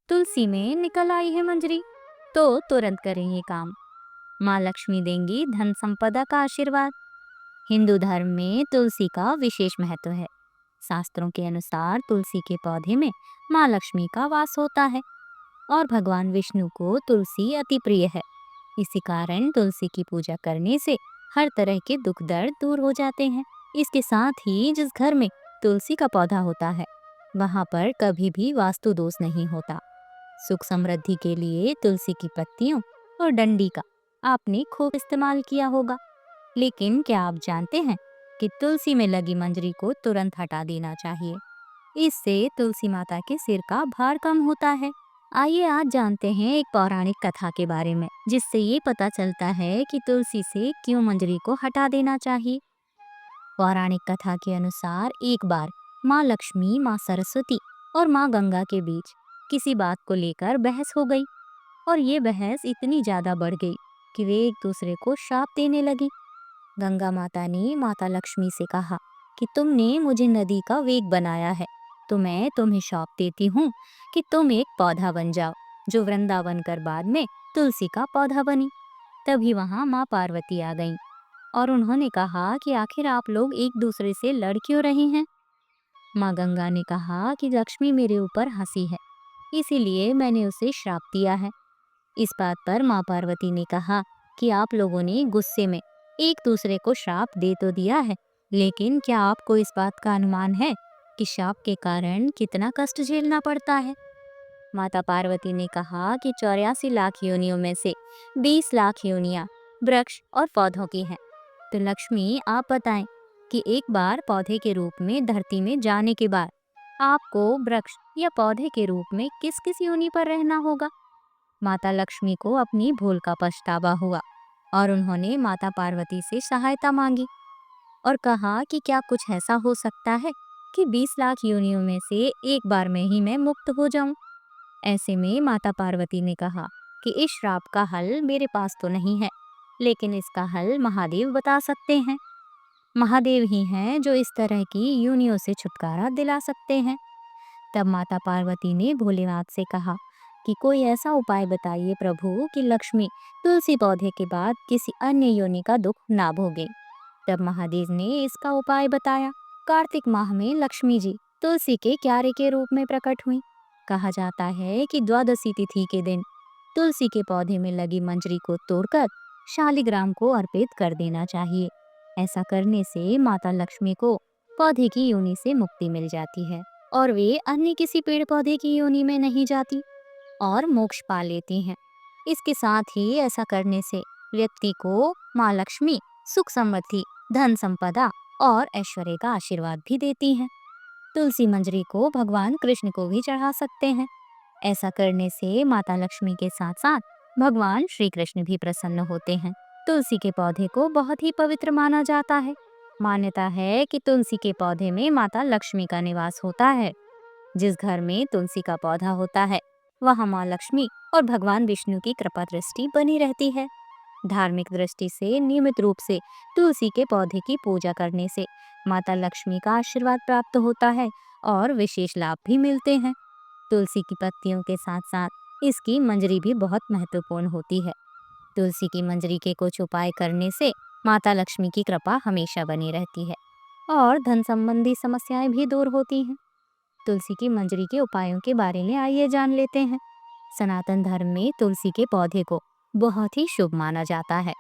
तुलसी में निकल आई है मंजरी, तो तुरंत करें ये काम। माँ लक्ष्मी देंगी धन संपदा का आशीर्वाद। हिंदू धर्म में तुलसी का विशेष महत्व है। शास्त्रों के अनुसार तुलसी के पौधे में माँ लक्ष्मी का वास होता है और भगवान विष्णु को तुलसी अति प्रिय है। इसी कारण तुलसी की पूजा करने से हर तरह के दुख दर्द दूर हो जाते हैं। इसके साथ ही जिस घर में तुलसी का पौधा होता है वहां पर कभी भी वास्तु दोष नहीं होता। सुख समृद्धि के लिए तुलसी की पत्तियों और डंडी का आपने खूब इस्तेमाल किया होगा। लेकिन क्या आप जानते हैं कि तुलसी में लगी मंजरी को तुरंत हटा देना चाहिए। इससे तुलसी माता के सिर का भार कम होता है। आइए आज जानते हैं एक पौराणिक कथा के बारे में, जिससे ये पता चलता है कि तुलसी से क्यों मंजरी को हटा देना चाहिए। पौराणिक कथा के अनुसार एक बार माँ लक्ष्मी, माँ सरस्वती और माँ गंगा के बीच किसी बात को लेकर बहस हो गई और ये बहस इतनी ज्यादा बढ़ गई कि वे एक दूसरे को श्राप देने लगी। गंगा माता ने माता लक्ष्मी से कहा कि तुमने मुझे नदी का वेग बनाया है, तो मैं तुम्हें श्राप देती हूँ कि तुम एक पौधा बन जाओ जो वृंदावन कर बाद में तुलसी का पौधा बनी। तभी वहां माँ पार्वती आ गईं और उन्होंने कहा कि आखिर आप लोग एक दूसरे से लड़ क्यों रही हैं। माँ गंगा ने कहा कि लक्ष्मी मेरे ऊपर हंसी है, इसीलिए मैंने उसे श्राप दिया है। इस बात पर माँ पार्वती ने कहा कि आप लोगों ने गुस्से में एक दूसरे को श्राप दे तो दिया है, लेकिन क्या आपको इस बात का अनुमान है कि श्राप के कारण कितना कष्ट झेलना पड़ता है। माता पार्वती ने कहा कि 84 लाख योनियों में से 20 लाख योनियां वृक्ष और पौधों की हैं। तो लक्ष्मी आप बताएं कि एक बार पौधे के रूप में धरती में जाने के बाद आपको वृक्ष या पौधे के रूप में किस किस योनि पर रहना होगा। माता लक्ष्मी को अपनी भूल का पछतावा हुआ और उन्होंने माता पार्वती से सहायता मांगी और कहा कि क्या कुछ ऐसा हो सकता है कि 20 लाख योनियों में से एक बार में ही मैं मुक्त हो जाऊं। ऐसे में माता पार्वती ने कहा कि इस श्राप का हल मेरे पास तो नहीं है, लेकिन इसका हल महादेव बता सकते हैं। महादेव ही हैं जो इस तरह की योनियों से छुटकारा दिला सकते हैं। तब माता पार्वती ने भोलेनाथ से कहा कि कोई ऐसा उपाय बताइए प्रभु कि लक्ष्मी तुलसी पौधे के बाद किसी अन्य योनि का दुख ना भोगे। तब महादेव ने इसका उपाय बताया। कार्तिक माह में लक्ष्मी जी तुलसी के क्यारे के रूप में प्रकट हुई। कहा जाता है कि द्वादशी तिथि के दिन तुलसी के पौधे में लगी मंजरी को तोड़कर शालिग्राम को अर्पित कर देना चाहिए। ऐसा करने से माता लक्ष्मी को पौधे की योनि से मुक्ति मिल जाती है और वे अन्य किसी पेड़ पौधे की योनि में नहीं जाती और मोक्ष पा लेती हैं। इसके साथ ही ऐसा करने से व्यक्ति को माँ लक्ष्मी सुख समृद्धि, धन संपदा और ऐश्वर्य का आशीर्वाद भी देती हैं। तुलसी मंजरी को भगवान कृष्ण को भी चढ़ा सकते हैं। ऐसा करने से माता लक्ष्मी के साथ साथ भगवान श्री कृष्ण भी प्रसन्न होते हैं। तुलसी के पौधे को बहुत ही पवित्र माना जाता है। मान्यता है कि तुलसी के पौधे में माता लक्ष्मी का निवास होता है। जिस घर में तुलसी का पौधा होता है वहाँ माँ लक्ष्मी और भगवान विष्णु की कृपा दृष्टि बनी रहती है। धार्मिक दृष्टि से नियमित रूप से तुलसी के पौधे की पूजा करने से माता लक्ष्मी का आशीर्वाद प्राप्त होता है और विशेष लाभ भी मिलते हैं। तुलसी की पत्तियों के साथ साथ इसकी मंजरी भी बहुत महत्वपूर्ण होती है। तुलसी की मंजरी के कुछ उपाय करने से माता लक्ष्मी की कृपा हमेशा बनी रहती है और धन संबंधी समस्याएं भी दूर होती हैं। तुलसी की मंजरी के उपायों के बारे में आइए जान लेते हैं। सनातन धर्म में तुलसी के पौधे को बहुत ही शुभ माना जाता है।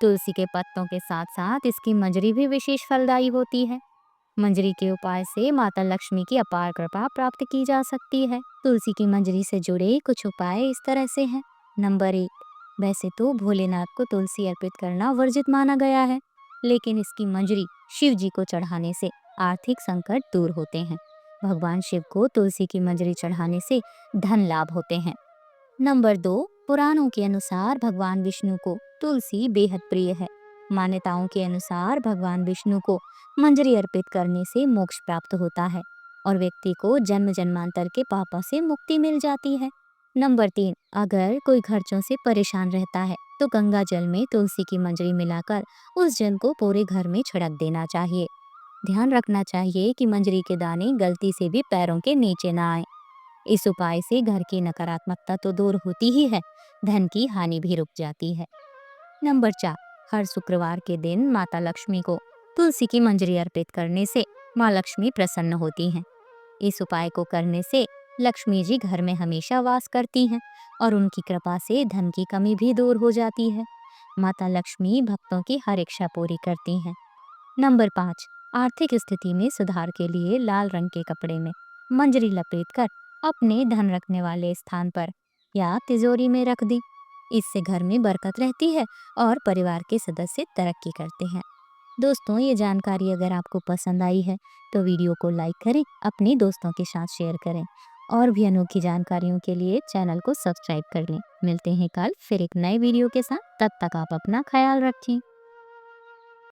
तुलसी के पत्तों के साथ साथ इसकी मंजरी भी विशेष फलदायी होती है। मंजरी के उपाय से माता लक्ष्मी की अपार कृपा प्राप्त की जा सकती है। तुलसी की मंजरी से जुड़े कुछ उपाय इस तरह से हैं। नंबर 1, वैसे तो भोलेनाथ को तुलसी अर्पित करना वर्जित माना गया है, लेकिन इसकी मंजरी शिव जी को चढ़ाने से आर्थिक संकट दूर होते हैं। भगवान शिव को तुलसी की मंजरी चढ़ाने से धन लाभ होते हैं। नंबर 2, पुराणों के अनुसार भगवान विष्णु को तुलसी बेहद प्रिय है। मान्यताओं के अनुसार भगवान विष्णु को मंजरी अर्पित करने से मोक्ष प्राप्त होता है और व्यक्ति को जन्म जन्मांतर के पापों से मुक्ति मिल जाती है। नंबर 3, अगर कोई खर्चों से परेशान रहता है तो गंगा जल में तुलसी की मंजरी मिलाकर उस जल को पूरे घर में छिड़क देना चाहिए। ध्यान रखना चाहिए कि मंजरी के दाने गलती से भी पैरों के नीचे ना आए। इस उपाय से घर की नकारात्मकता तो दूर होती ही है, धन की हानि भी रुक जाती है। नंबर 4, हर शुक्रवार के दिन माता लक्ष्मी को तुलसी की मंजरी अर्पित करने से माँ लक्ष्मी प्रसन्न होती हैं। इस उपाय को करने से लक्ष्मी जी घर में हमेशा वास करती हैं और उनकी कृपा से धन की कमी भी दूर हो जाती है। माता लक्ष्मी भक्तों की हर इच्छा पूरी करती हैं। नंबर 5, आर्थिक स्थिति में सुधार के लिए लाल रंग के कपड़े में मंजरी लपेटकर अपने धन रखने वाले स्थान पर या तिजोरी में रख दी। इससे घर में बरकत रहती है और परिवार के सदस्य तरक्की करते हैं। दोस्तों, ये जानकारी अगर आपको पसंद आई है तो वीडियो को लाइक करें, अपने दोस्तों के साथ शेयर करें और भी अनोखी जानकारियों के लिए चैनल को सब्सक्राइब कर लें। मिलते हैं कल फिर एक नए वीडियो के साथ, तब तक आप अपना ख्याल रखें।